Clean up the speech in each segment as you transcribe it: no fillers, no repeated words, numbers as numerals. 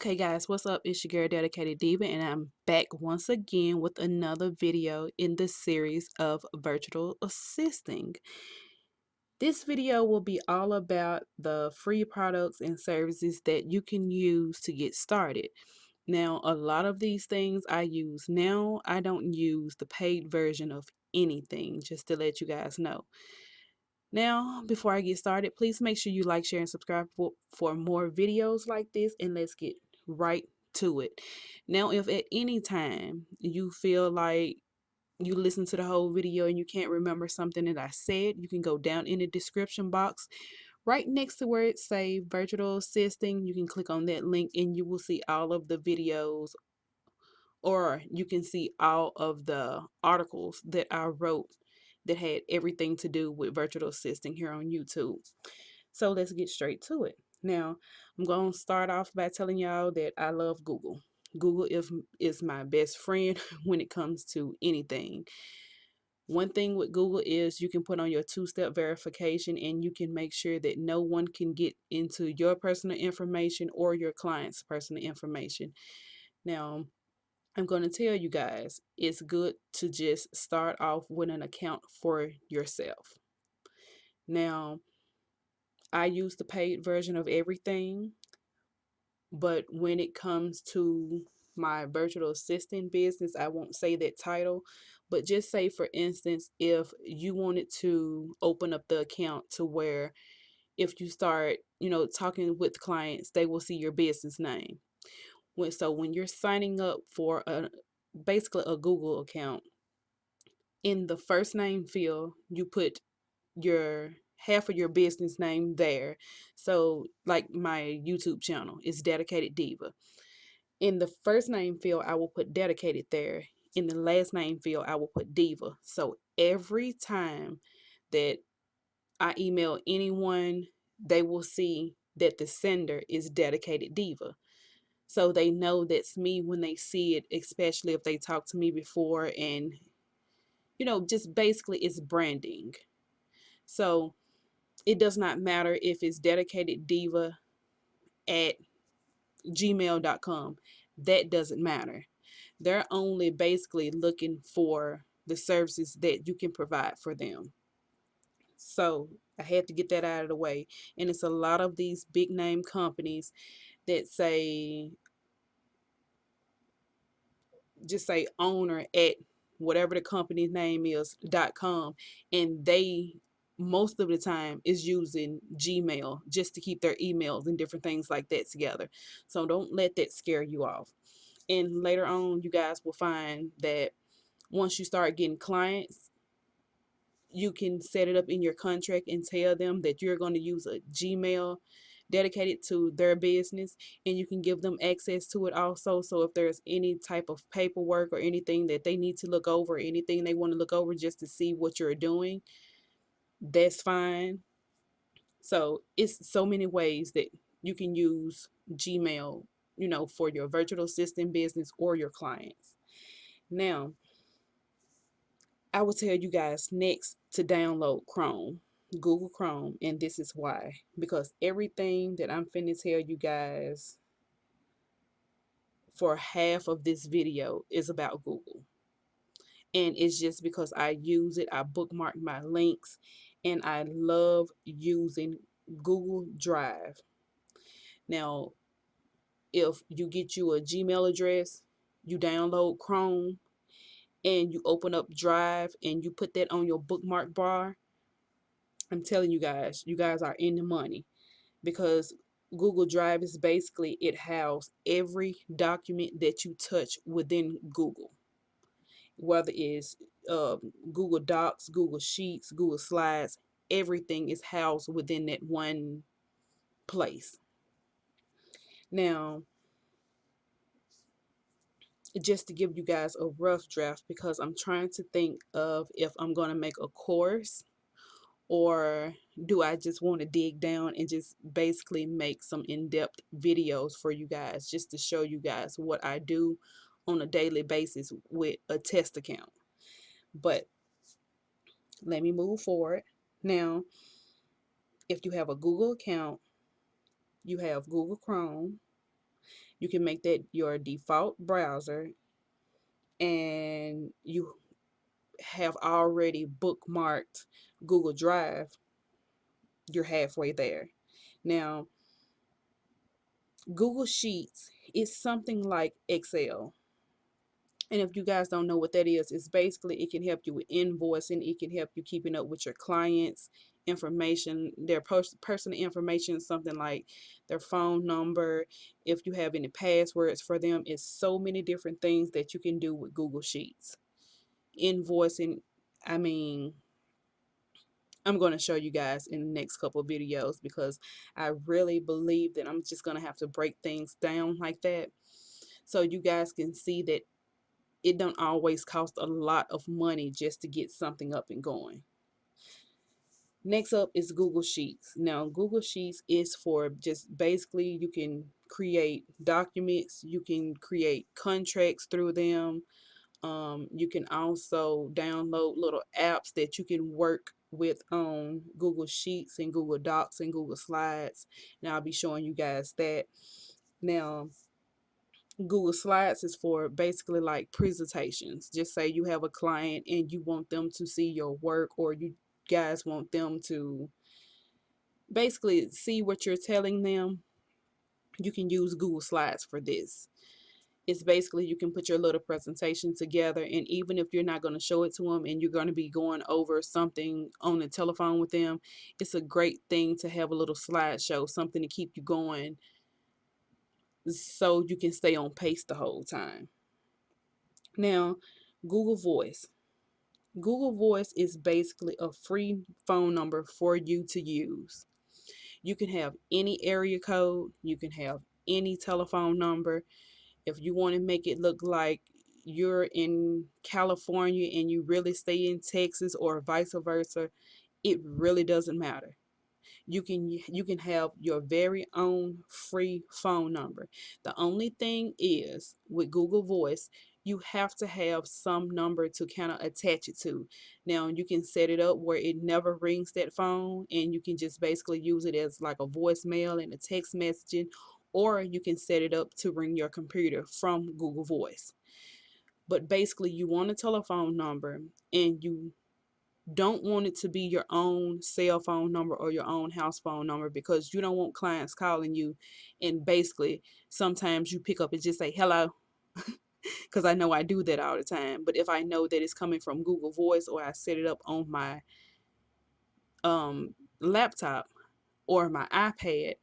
Okay, guys, what's up? It's your girl, Dedicated Diva, and I'm back once again with another video in the series of virtual assisting. This video will be all about the free products and services that you can use to get started. Now, a lot of these things I use now, I don't use the paid version of anything, just to let you guys know. Now, before I get started, please make sure you like, share, and subscribe for more videos like this, and let's get right to it. Now, if at any time you feel like you listen to the whole video and you can't remember something that I said, you can go down in the description box right next to where it say virtual assisting. You can click on that link and you will see all of the videos, or you can see all of the articles that I wrote that had everything to do with virtual assisting here on YouTube. So let's get straight to it. Now, I'm going to start off by telling y'all that I love Google. Google is my best friend when it comes to anything. One thing with Google is you can put on your two-step verification and you can make sure that no one can get into your personal information or your client's personal information. Now, I'm going to tell you guys, it's good to just start off with an account for yourself. Now, I use the paid version of everything, but when it comes to my virtual assistant business, I won't say that title, but just say, for instance, if you wanted to open up the account to where if you start, talking with clients, they will see your business name. When you're signing up for basically a Google account, in the first name field, you put your half of your business name there. So, like my YouTube channel is Dedicated Diva. In the first name field, I will put Dedicated there. In the last name field, I will put Diva. So every time that I email anyone, they will see that the sender is Dedicated Diva. So they know that's me when they see it, especially if they talk to me before, and just basically it's branding. So it does not matter if it's Dedicated Diva at gmail.com. That doesn't matter. They're only basically looking for the services that you can provide for them. So I had to get that out of the way. And it's a lot of these big name companies that just say owner at whatever the company's name is.com, and they most of the time is using Gmail just to keep their emails and different things like that together. So don't let that scare you off. And later on, you guys will find that once you start getting clients, you can set it up in your contract and tell them that you're going to use a Gmail dedicated to their business, and you can give them access to it also. So if there's any type of paperwork or anything that they need to look over, anything they want to look over just to see what you're doing, that's fine. So it's so many ways that you can use Gmail, for your virtual assistant business or your clients. Now, I will tell you guys next to download Chrome, Google Chrome, and this is why. Because everything that I'm finna tell you guys for half of this video is about Google. And it's just because I use it, I bookmark my links, and I love using Google Drive. Now, if you get you a Gmail address, you download Chrome, and you open up Drive, and you put that on your bookmark bar, I'm telling you guys are in the money, because Google Drive is basically, it houses every document that you touch within Google, whether it's Google Docs, Google Sheets, Google Slides, everything is housed within that one place. Now, just to give you guys a rough draft, because I'm trying to think of if I'm going to make a course, or do I just want to dig down and just basically make some in-depth videos for you guys, just to show you guys what I do on a daily basis with a test account. But let me move forward. Now, if you have a Google account, you have Google Chrome, You can make that your default browser, and you have already bookmarked Google Drive. You're halfway there. Now, Google Sheets is something like Excel. And if you guys don't know what that is, it's basically it can help you with invoicing, it can help you keeping up with your clients' information, their personal information, something like their phone number, if you have any passwords for them. It's so many different things that you can do with Google Sheets. Invoicing, I mean, I'm going to show you guys in the next couple of videos, because I really believe that I'm just going to have to break things down like that so you guys can see that it don't always cost a lot of money just to get something up and going. Next up is Google Sheets. Now, Google Sheets is for just basically you can create documents, you can create contracts through them. You can also download little apps that you can work with on Google Sheets and Google Docs and Google Slides. And I'll be showing you guys that. Now, Google Slides is for basically like presentations. Just say you have a client and you want them to see your work, or you guys want them to basically see what you're telling them. You can use Google Slides for this. It's basically you can put your little presentation together, and even if you're not going to show it to them and you're going to be going over something on the telephone with them, it's a great thing to have a little slideshow, something to keep you going so you can stay on pace the whole time. Now, Google Voice. Google Voice is basically a free phone number for you to use. You can have any area code, you can have any telephone number. If you want to make it look like you're in California and you really stay in Texas, or vice versa, it really doesn't matter. You can have your very own free phone number. The only thing is with Google Voice, you have to have some number to kind of attach it to. Now you can set it up where it never rings that phone, and you can just basically use it as like a voicemail and a text messaging, or you can set it up to ring your computer from Google Voice. But basically you want a telephone number, and you don't want it to be your own cell phone number or your own house phone number, because you don't want clients calling you and basically sometimes you pick up and just say hello, because I know I do that all the time. But if I know that it's coming from Google Voice, or I set it up on my laptop or my iPad,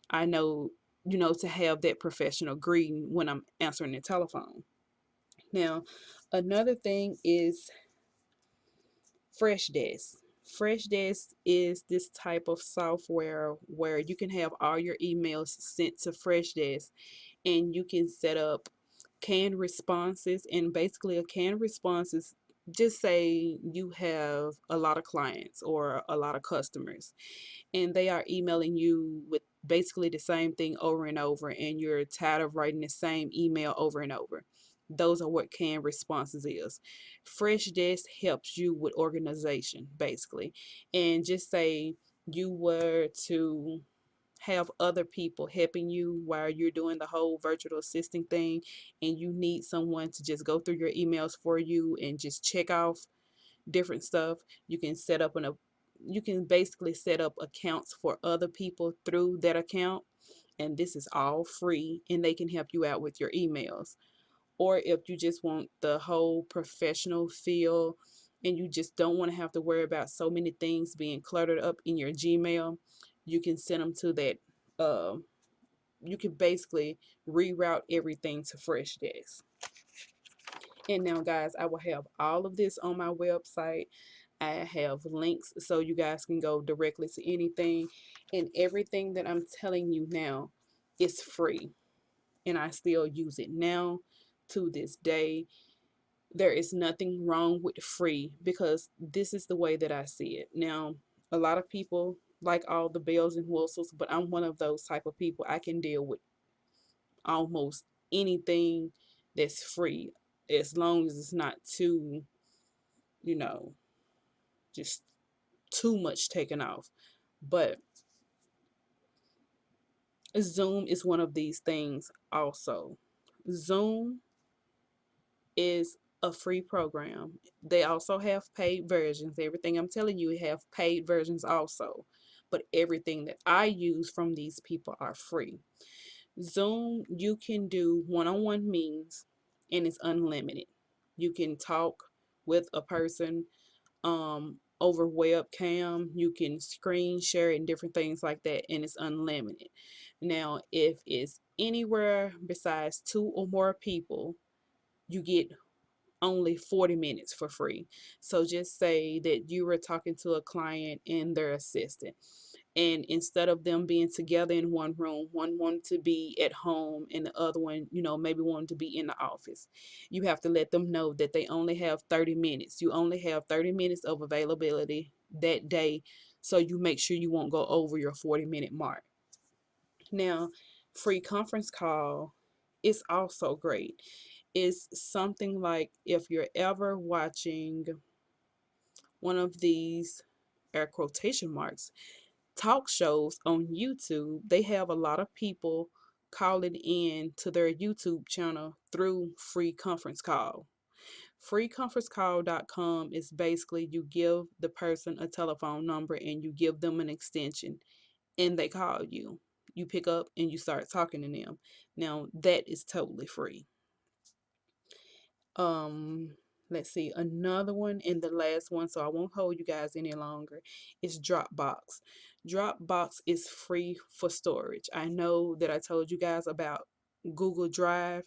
I know, to have that professional greeting when I'm answering the telephone. Now, another thing is Freshdesk. Freshdesk is this type of software where you can have all your emails sent to Freshdesk, and you can set up canned responses. And basically, a canned response is, just say you have a lot of clients or a lot of customers, and they are emailing you with basically the same thing over and over, and you're tired of writing the same email over and over. Those are what canned responses is. Freshdesk helps you with organization basically. And just say you were to have other people helping you while you're doing the whole virtual assisting thing, and you need someone to just go through your emails for you and just check off different stuff. You can set up you can basically set up accounts for other people through that account, and this is all free, and they can help you out with your emails. Or if you just want the whole professional feel and you just don't want to have to worry about so many things being cluttered up in your Gmail, you can send them to that. Uh, you can basically reroute everything to Freshdesk. And now, guys, I will have all of this on my website. I have links so you guys can go directly to anything. And everything that I'm telling you now is free. And I still use it now to this day. There is nothing wrong with free, because this is the way that I see it. Now, a lot of people like all the bells and whistles, but I'm one of those type of people. I can deal with almost anything that's free, as long as it's not too, you know, just too much taken off. But Zoom is one of these things also. Zoom is a free program. They also have paid versions. Everything I'm telling you have paid versions also. But everything that I use from these people are free. Zoom, you can do one-on-one meetings and it's unlimited. You can talk with a person over webcam. You can screen share and different things like that, and it's unlimited. Now, if it's anywhere besides 2 or more people, you get only 40 minutes for free. So just say that you were talking to a client and their assistant, and instead of them being together in one room, one wanted to be at home and the other one, maybe wanted to be in the office. You have to let them know that they only have 30 minutes. You only have 30 minutes of availability that day, so you make sure you won't go over your 40-minute mark. Now, free conference call is also great. It's something like if you're ever watching one of these air quotation marks talk shows on YouTube, they have a lot of people calling in to their YouTube channel through free conference call. Freeconferencecall.com is basically you give the person a telephone number and you give them an extension and they call you. You pick up and you start talking to them. Now that is totally free. um let's see, another one and the last one, so I won't hold you guys any longer, is Dropbox. Dropbox is free for storage. I know that I told you guys about Google Drive.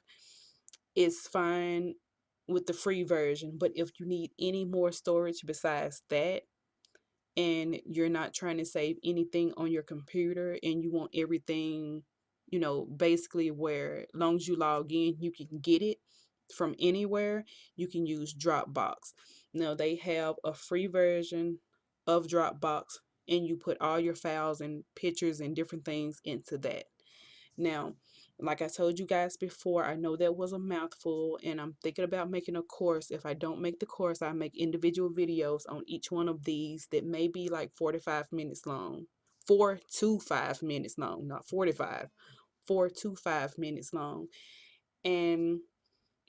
It's fine with the free version, but if you need any more storage besides that, and you're not trying to save anything on your computer and you want everything, basically where long as you log in, you can get it from anywhere, you can use Dropbox. Now they have a free version of Dropbox and you put all your files and pictures and different things into that. Now, like I told you guys before, I know that was a mouthful, and I'm thinking about making a course. If I don't make the course, I make individual videos on each one of these that may be like 45 minutes long. 4 to 5 minutes long, not 45. 4 to 5 minutes long. And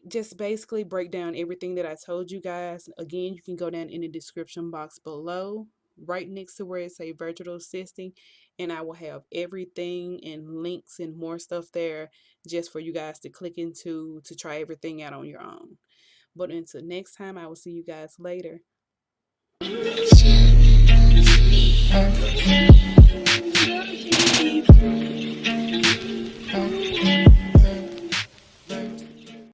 just basically break down everything that I told you guys. Again, you can go down in the description box below, right next to where it say virtual assisting, and I will have everything and links and more stuff there just for you guys to click into to try everything out on your own. But until next time, I will see you guys later.